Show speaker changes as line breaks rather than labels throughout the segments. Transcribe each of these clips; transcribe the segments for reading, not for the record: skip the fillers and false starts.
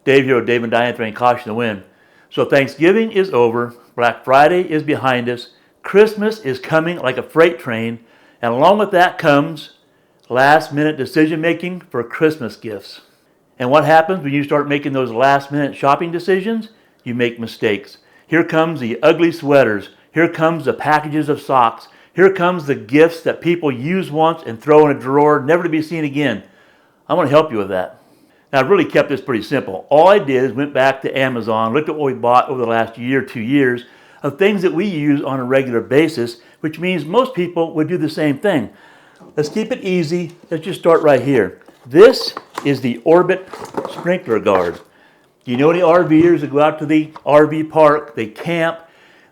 Dave here with Dave and Diane throwing caution to the wind. So Thanksgiving is over, Black Friday is behind us, Christmas is coming like a freight train, and along with that comes last minute decision making for Christmas gifts. And what happens when you start making those last minute shopping decisions? You make mistakes. Here comes the ugly sweaters, here comes the packages of socks, here comes the gifts that people use once and throw in a drawer, never to be seen again. I want to help you with that. Now, I've really kept this pretty simple. All I did is went back to Amazon, looked at what we bought over the last year, 2 years, of things that we use on a regular basis, which means most people would do the same thing. Let's keep it easy. Let's just start right here. This is the Orbit sprinkler guard. You know any RVers that go out to the RV park, they camp,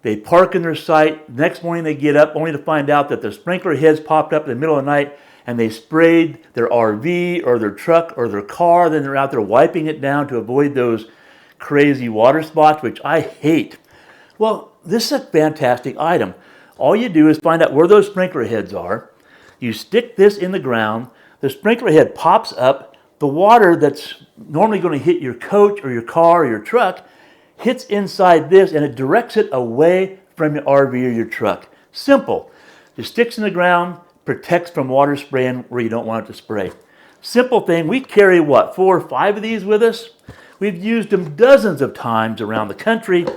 they park in their site, next morning they get up only to find out that the sprinkler heads popped up in the middle of the night and they sprayed their RV or their truck or their car, then they're out there wiping it down to avoid those crazy water spots, which I hate. Well, this is a fantastic item. All you do is find out where those sprinkler heads are. You stick this in the ground, the sprinkler head pops up, the water that's normally going to hit your coach or your car or your truck hits inside this and it directs it away from your RV or your truck. Simple. Just sticks in the ground, protects from water spraying where you don't want it to spray. Simple thing. We carry, 4 or 5 of these with us? We've used them dozens of times around the country.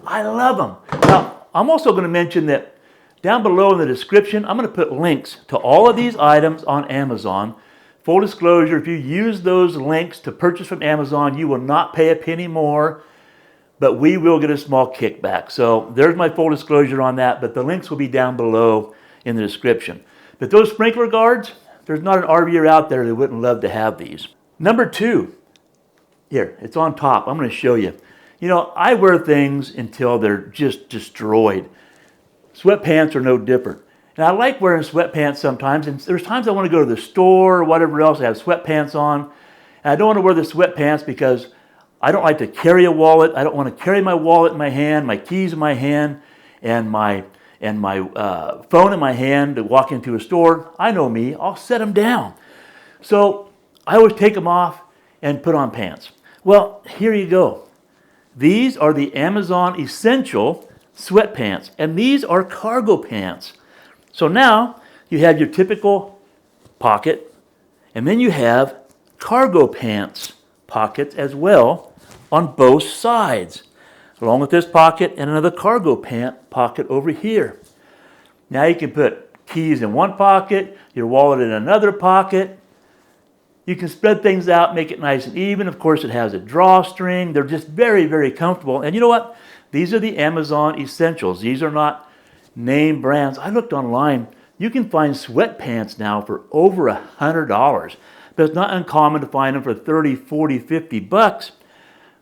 I love them. Now, I'm also going to mention that down below in the description, I'm going to put links to all of these items on Amazon. Full disclosure, if you use those links to purchase from Amazon, you will not pay a penny more, but we will get a small kickback. So there's my full disclosure on that, but the links will be down below in the description. But those sprinkler guards, there's not an RVer out there that wouldn't love to have these. Number 2, here, it's on top. I'm going to show you. You know, I wear things until they're just destroyed. Sweatpants are no different. And I like wearing sweatpants sometimes, and there's times I want to go to the store or whatever else, I have sweatpants on, and I don't want to wear the sweatpants because I don't like to carry a wallet. I don't want to carry my wallet in my hand, my keys in my hand, and my phone in my hand to walk into a store. I know me, I'll set them down. So I always take them off and put on pants. Well, here you go. These are the Amazon Essential sweatpants, and these are cargo pants. So now you have your typical pocket, and then you have cargo pants pockets as well on both sides, along with this pocket and another cargo pant pocket over here. Now you can put keys in one pocket, your wallet in another pocket. You can spread things out, make it nice and even. Of course, it has a drawstring. They're just very, very comfortable. And you know what? These are the Amazon Essentials. These are not name brands. I looked online. You can find sweatpants now for over $100. But it's not uncommon to find them for $30, $40, $50.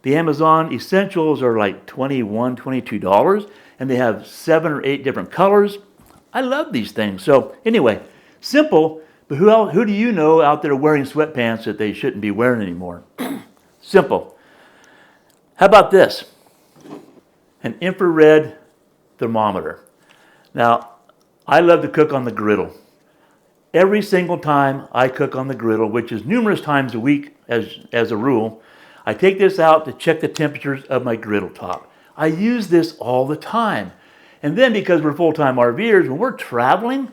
The Amazon Essentials are like $21, $22, and they have 7 or 8 different colors. I love these things. So anyway, simple, but who do you know out there wearing sweatpants that they shouldn't be wearing anymore? Simple. How about this? An infrared thermometer. Now, I love to cook on the griddle. Every single time I cook on the griddle, which is numerous times a week as a rule, I take this out to check the temperatures of my griddle top. I use this all the time. And then because we're full-time RVers, when we're traveling,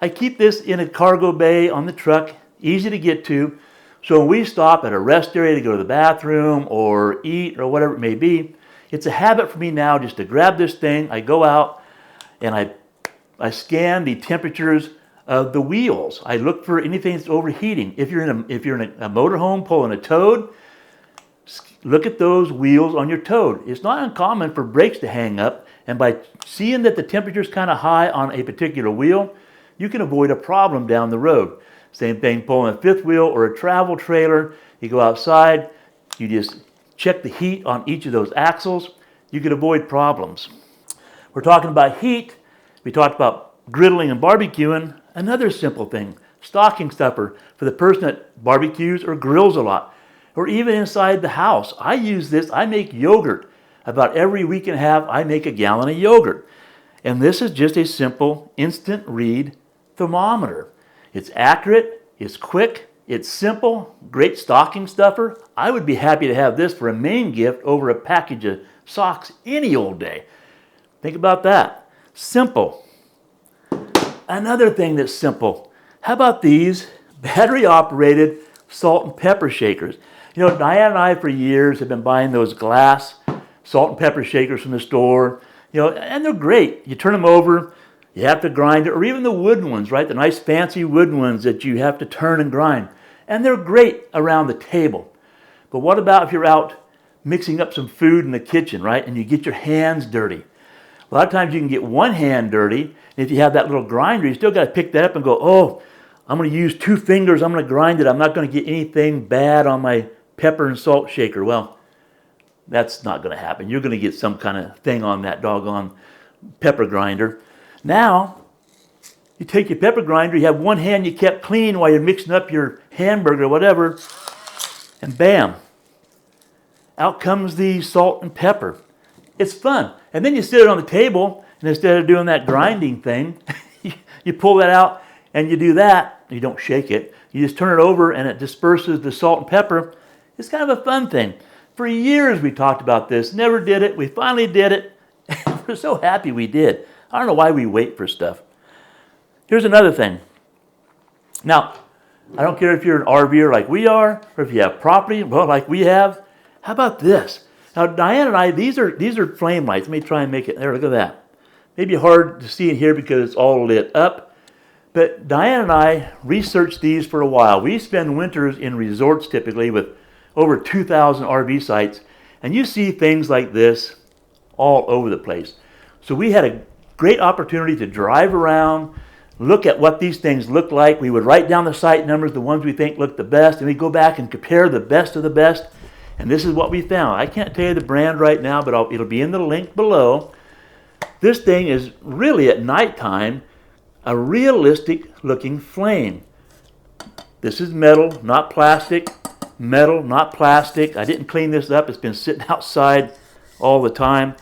I keep this in a cargo bay on the truck, easy to get to. So when we stop at a rest area to go to the bathroom or eat or whatever it may be, it's a habit for me now just to grab this thing, I go out and I scan the temperatures of the wheels. I look for anything that's overheating. If you're in a motorhome pulling a toad, look at those wheels on your toad. It's not uncommon for brakes to hang up, and by seeing that the temperature is kind of high on a particular wheel, you can avoid a problem down the road. Same thing pulling a fifth wheel or a travel trailer. You go outside, you just check the heat on each of those axles. You can avoid problems. We're talking about heat. We talked about griddling and barbecuing. Another simple thing, stocking stuffer for the person that barbecues or grills a lot, or even inside the house. I use this. I make yogurt. About every week and a half, I make a gallon of yogurt. And this is just a simple instant read thermometer. It's accurate, it's quick, It's simple, great stocking stuffer. I would be happy to have this for a main gift over a package of socks any old day. Think about that. Simple. Another thing that's simple. How about these battery-operated salt and pepper shakers? You know, Diane and I for years have been buying those glass salt and pepper shakers from the store, you know, and they're great. You turn them over, you have to grind it, or even the wooden ones, right? The nice fancy wooden ones that you have to turn and grind. And they're great around the table. But what about if you're out mixing up some food in the kitchen, right? And you get your hands dirty. A lot of times you can get one hand dirty, and if you have that little grinder, you still got to pick that up and go, oh, I'm going to use 2 fingers, I'm going to grind it, I'm not going to get anything bad on my pepper and salt shaker. Well, that's not going to happen. You're going to get some kind of thing on that doggone pepper grinder. Now, you take your pepper grinder, you have one hand you kept clean while you're mixing up your hamburger or whatever, and bam, out comes the salt and pepper. It's fun. And then you sit it on the table, and instead of doing that grinding thing, you pull that out and you do that. You don't shake it. You just turn it over and it disperses the salt and pepper. It's kind of a fun thing. For years we talked about this, never did it. We finally did it. We're so happy we did. I don't know why we wait for stuff. Here's another thing. Now, I don't care if you're an RVer like we are, or if you have property, well, like we have. How about this? Now, Diane and I, these are flame lights. Let me try and make it. There, look at that. Maybe hard to see in here because it's all lit up. But Diane and I researched these for a while. We spend winters in resorts typically with over 2,000 RV sites. And you see things like this all over the place. So we had a great opportunity to drive around, look at what these things look like. We would write down the site numbers, the ones we think look the best, and we'd go back and compare the best of the best. And this is what we found. I can't tell you the brand right now, but it'll be in the link below. This thing is really at nighttime a realistic looking flame. This is metal, not plastic. Metal, not plastic. I didn't clean this up. It's been sitting outside all the time.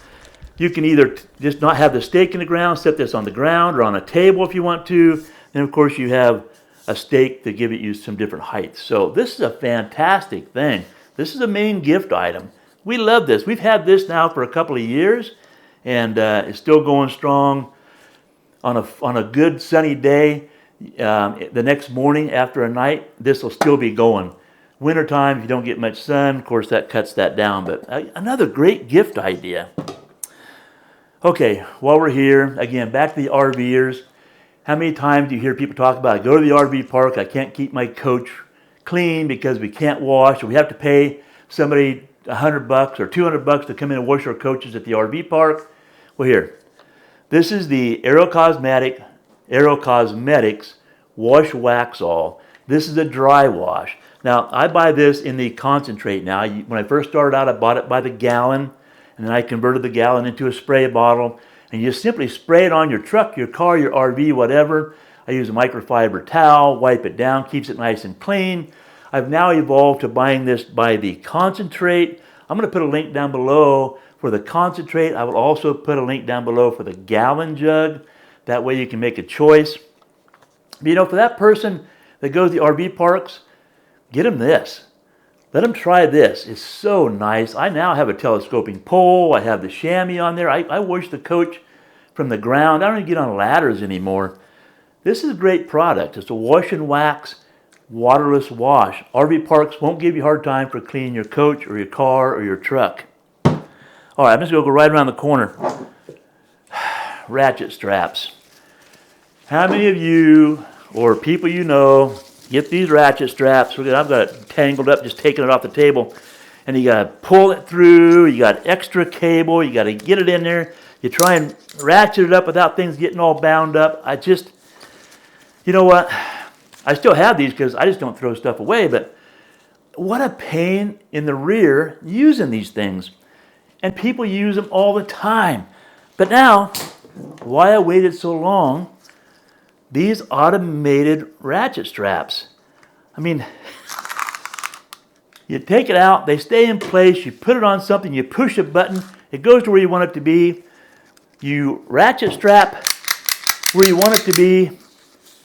You can either just not have the stake in the ground, set this on the ground or on a table if you want to. Then of course you have a stake to give it you some different heights. So this is a fantastic thing. This is a main gift item. We love this. We've had this now for a couple of years, and it's still going strong. On a good sunny day, the next morning after a night, this will still be going. Wintertime, if you don't get much sun, of course that cuts that down. But another great gift idea. Okay, while we're here, again, back to the RVers. How many times do you hear people talk about, I go to the RV park, I can't keep my coach clean because we can't wash, or we have to pay somebody $100 or $200 to come in and wash our coaches at the RV park? Well, here, this is the Aero Cosmetics Wash Wax All. This is a dry wash. Now, I buy this in the concentrate now. When I first started out, I bought it by the gallon, and then I converted the gallon into a spray bottle, and you just simply spray it on your truck, your car, your RV, whatever. I use a microfiber towel, wipe it down, keeps it nice and clean. I've now evolved to buying this by the concentrate. I'm going to put a link down below for the concentrate. I will also put a link down below for the gallon jug. That way you can make a choice. But you know, for that person that goes to the RV parks, get them this. Let them try this. It's so nice. I now have a telescoping pole. I have the chamois on there. I wash the coach from the ground. I don't even get on ladders anymore. This is a great product. It's a wash and wax, waterless wash. RV parks won't give you a hard time for cleaning your coach or your car or your truck. All right, I'm just going to go right around the corner. Ratchet straps. How many of you or people you know get these ratchet straps? I've got it tangled up, just taking it off the table. And you got to pull it through. You got extra cable. You got to get it in there. You try and ratchet it up without things getting all bound up. You know what? I still have these because I just don't throw stuff away. But what a pain in the rear using these things. And people use them all the time. But now, why I waited so long, these automated ratchet straps. I mean, you take it out, they stay in place, you put it on something, you push a button, it goes to where you want it to be. You ratchet strap where you want it to be,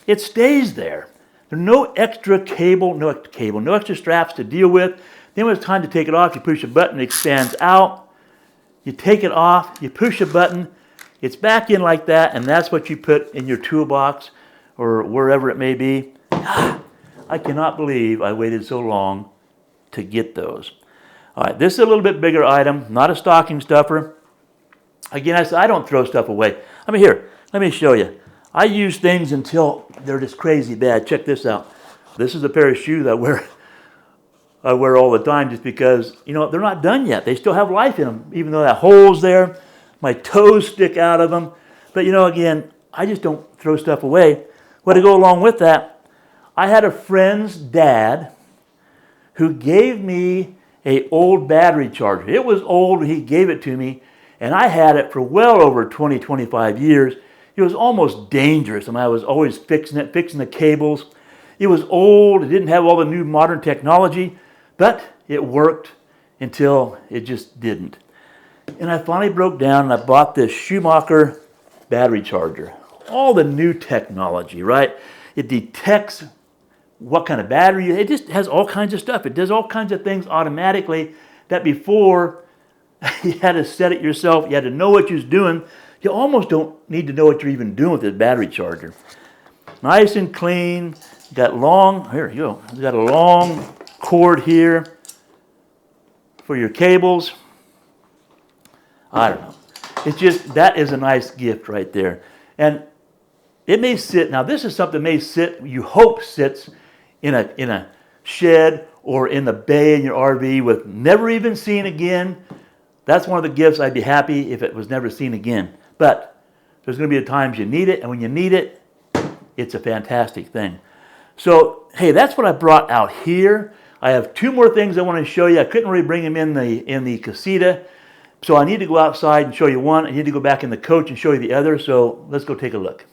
it stays there. There's no extra cable, no extra straps to deal with. Then when it's time to take it off, you push a button, it expands out. You take it off, you push a button, it's back in like that, and that's what you put in your toolbox or wherever it may be. I cannot believe I waited so long to get those. All right, this is a little bit bigger item, not a stocking stuffer. Again, I said I don't throw stuff away. I mean, here, let me show you. I use things until they're just crazy bad. Check this out. This is a pair of shoes I wear all the time just because, you know, they're not done yet. They still have life in them, even though that hole's there. My toes stick out of them. But, you know, again, I just don't throw stuff away. Well, to go along with that, I had a friend's dad who gave me an old battery charger. It was old when he gave it to me, and I had it for well over 20, 25 years. It was almost dangerous, and I was always fixing the cables. It was old, it didn't have all the new modern technology, but it worked until it just didn't. And I finally broke down and I bought this Schumacher battery charger. All the new technology, right? It detects what kind of battery, it just has all kinds of stuff. It does all kinds of things automatically that before you had to set it yourself, you had to know what you was doing. You almost don't need to know what you're even doing with this battery charger. Nice and clean. Got long, here you go. You got a long cord here for your cables. I don't know. It's just, that is a nice gift right there. And it may sit, now this is something that may sit, you hope sits in a shed or in the bay in your RV with never even seen again. That's one of the gifts I'd be happy if it was never seen again. But there's going to be times you need it, and when you need it, it's a fantastic thing. So, hey, that's what I brought out here. I have two more things I want to show you. I couldn't really bring them in the casita, so I need to go outside and show you one. I need to go back in the coach and show you the other, so let's go take a look.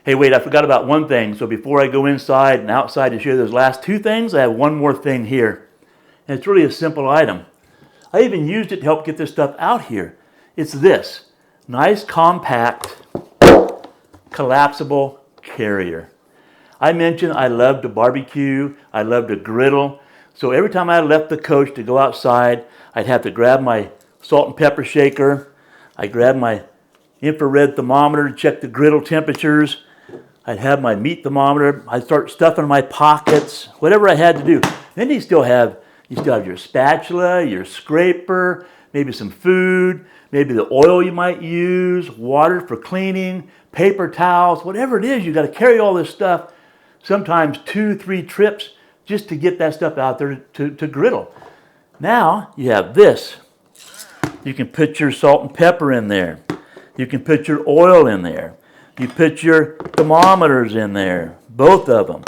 Hey, wait, I forgot about one thing. So before I go inside and outside to show you those last two things, I have one more thing here. And it's really a simple item. I even used it to help get this stuff out here. It's this. Nice, compact, collapsible carrier. I mentioned I love to barbecue, I love to griddle. So every time I left the coach to go outside, I'd have to grab my salt and pepper shaker. I'd grab my infrared thermometer to check the griddle temperatures. I'd have my meat thermometer. I'd start stuffing my pockets, whatever I had to do. Then you still have your spatula, your scraper, maybe some food, maybe the oil you might use, water for cleaning, paper towels, whatever it is, you got to carry all this stuff, sometimes 2-3 trips just to get that stuff out there to griddle. Now you have this. You can put your salt and pepper in there. You can put your oil in there. You put your thermometers in there, both of them.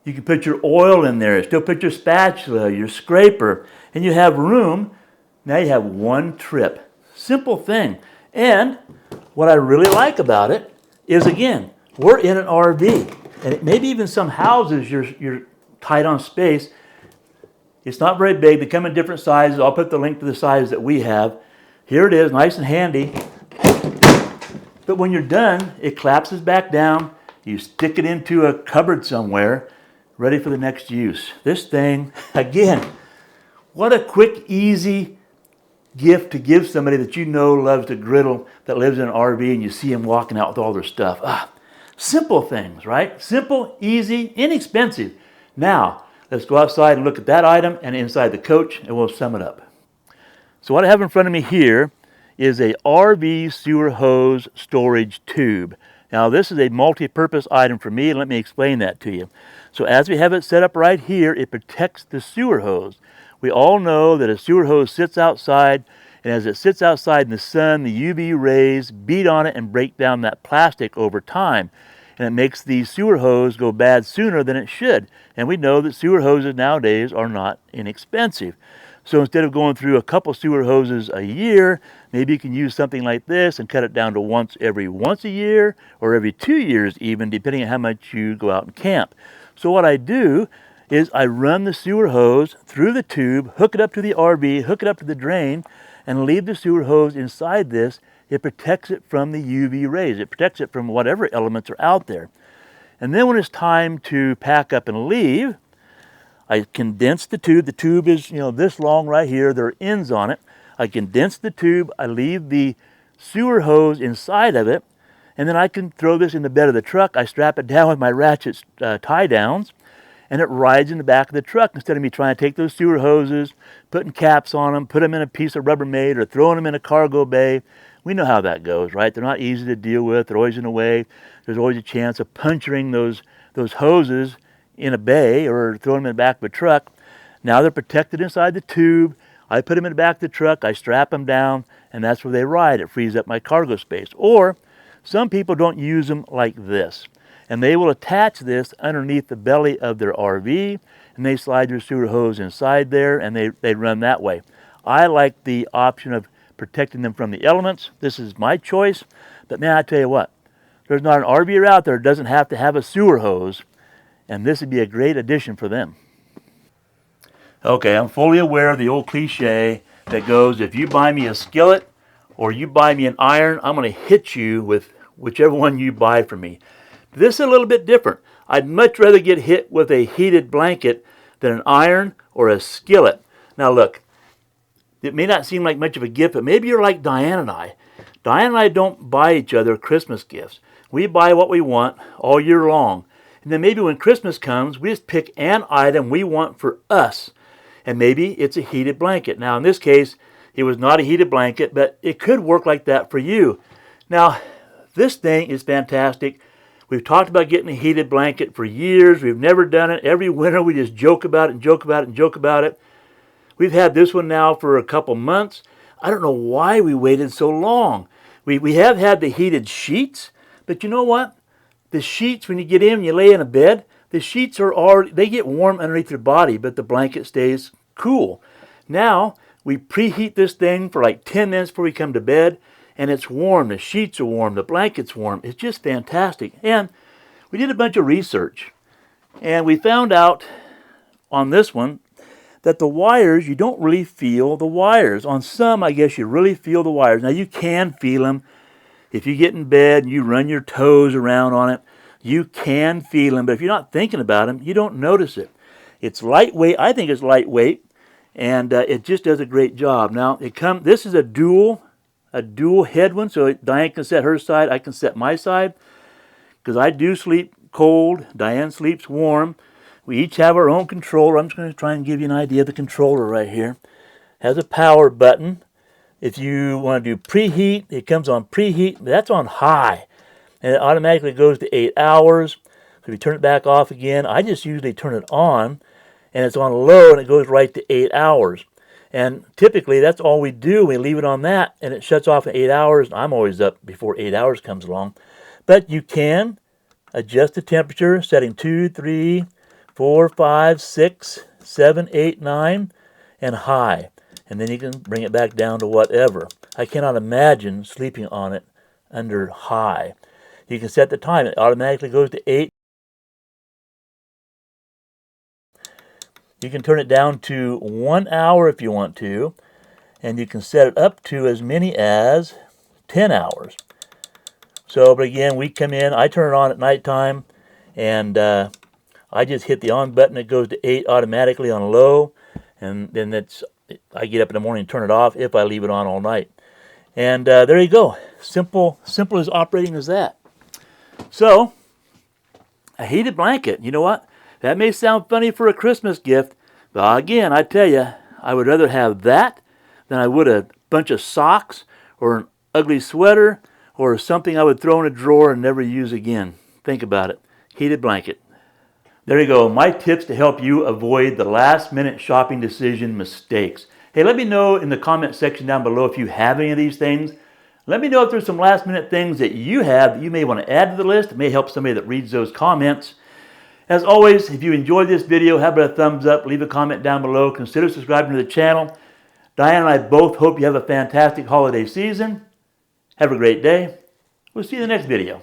You can put your oil in there, still put your spatula, your scraper, and you have room. Now you have one trip. Simple thing. And what I really like about it is, again, we're in an RV. And maybe even some houses you're tight on space. It's not very big. They come in different sizes. I'll put the link to the size that we have. Here it is, nice and handy. But when you're done, it collapses back down. You stick it into a cupboard somewhere, ready for the next use. This thing, again, what a quick, easy gift to give somebody that you know loves to griddle, that lives in an RV, and you see them walking out with all their stuff. Simple things, right? Simple, easy, inexpensive. Now, let's go outside and look at that item and inside the coach, and we'll sum it up. So what I have in front of me here is a RV sewer hose storage tube. Now, this is a multi-purpose item for me, and let me explain that to you. So as we have it set up right here, it protects the sewer hose. We all know that a sewer hose sits outside, and as it sits outside in the sun, the UV rays beat on it and break down that plastic over time. And it makes the sewer hose go bad sooner than it should. And we know that sewer hoses nowadays are not inexpensive. So instead of going through a couple sewer hoses a year, maybe you can use something like this and cut it down to once a year or every 2 years even, depending on how much you go out and camp. So what I do is I run the sewer hose through the tube, hook it up to the RV, hook it up to the drain, and leave the sewer hose inside this. It protects it from the UV rays. It protects it from whatever elements are out there. And then when it's time to pack up and leave, I condense the tube. The tube is, this long right here. There are ends on it. I condense the tube. I leave the sewer hose inside of it. And then I can throw this in the bed of the truck. I strap it down with my ratchet tie downs, and it rides in the back of the truck instead of me trying to take those sewer hoses, putting caps on them, put them in a piece of Rubbermaid, or throwing them in a cargo bay. We know how that goes, right? They're not easy to deal with. They're always in the way. There's always a chance of puncturing those hoses in a bay or throwing them in the back of a truck. Now they're protected inside the tube. I put them in the back of the truck. I strap them down, and that's where they ride. It frees up my cargo space. Or some people don't use them like this, and they will attach this underneath the belly of their RV, and they slide their sewer hose inside there, and they run that way. I like the option of protecting them from the elements. This is my choice, but man, I tell you what, there's not an RVer out there that doesn't have to have a sewer hose, and this would be a great addition for them. Okay, I'm fully aware of the old cliche that goes, if you buy me a skillet or you buy me an iron, I'm going to hit you with whichever one you buy from me. This is a little bit different. I'd much rather get hit with a heated blanket than an iron or a skillet. Now look, it may not seem like much of a gift, but maybe you're like Diane and I. Diane and I don't buy each other Christmas gifts. We buy what we want all year long. And then maybe when Christmas comes, we just pick an item we want for us. And maybe it's a heated blanket. Now in this case, it was not a heated blanket, but it could work like that for you. Now, this thing is fantastic. We've talked about getting a heated blanket for years. We've never done it. Every winter we just joke about it and joke about it and joke about it. We've had this one now for a couple months. I don't know why we waited so long. We have had the heated sheets, but you know what? The sheets, when you get in and you lay in a bed, the sheets they get warm underneath your body, but the blanket stays cool. Now, we preheat this thing for like 10 minutes before we come to bed, and it's warm. The sheets are warm. The blanket's warm. It's just fantastic. And we did a bunch of research, and we found out on this one that the wires, you don't really feel the wires. On some, I guess you really feel the wires. Now, you can feel them. If you get in bed and you run your toes around on it, you can feel them. But if you're not thinking about them, you don't notice it. It's lightweight. I think it's lightweight, and it just does a great job. Now, this is a dual head one, so Diane can set her side, I can set my side, because I do sleep cold, Diane sleeps warm. We each have our own controller. I'm just going to try and give you an idea of the controller right here. It has a power button. If you want to do preheat, it comes on preheat. That's on high, and it automatically goes to 8 hours. So if you turn it back off again, I just usually turn it on, and it's on low, and it goes right to 8 hours. And typically, that's all we do. We leave it on that, and it shuts off in 8 hours. I'm always up before 8 hours comes along. But you can adjust the temperature, setting 2, 3, 4, 5, 6, 7, 8, 9, and high. And then you can bring it back down to whatever. I cannot imagine sleeping on it under high. You can set the time. It automatically goes to 8. You can turn it down to 1 hour if you want to. And you can set it up to as many as 10 hours. So, but again, we come in. I turn it on at nighttime. And I just hit the on button. It goes to 8 automatically on low. And then I get up in the morning and turn it off if I leave it on all night. And there you go. Simple as operating as that. So, a heated blanket. You know what? That may sound funny for a Christmas gift, but again, I tell you, I would rather have that than I would a bunch of socks or an ugly sweater or something I would throw in a drawer and never use again. Think about it. Heated blanket. There you go. My tips to help you avoid the last-minute shopping decision mistakes. Hey, let me know in the comment section down below if you have any of these things. Let me know if there's some last-minute things that you have that you may want to add to the list. It may help somebody that reads those comments. As always, if you enjoyed this video, how about a thumbs up, leave a comment down below, consider subscribing to the channel. Diane and I both hope you have a fantastic holiday season. Have a great day. We'll see you in the next video.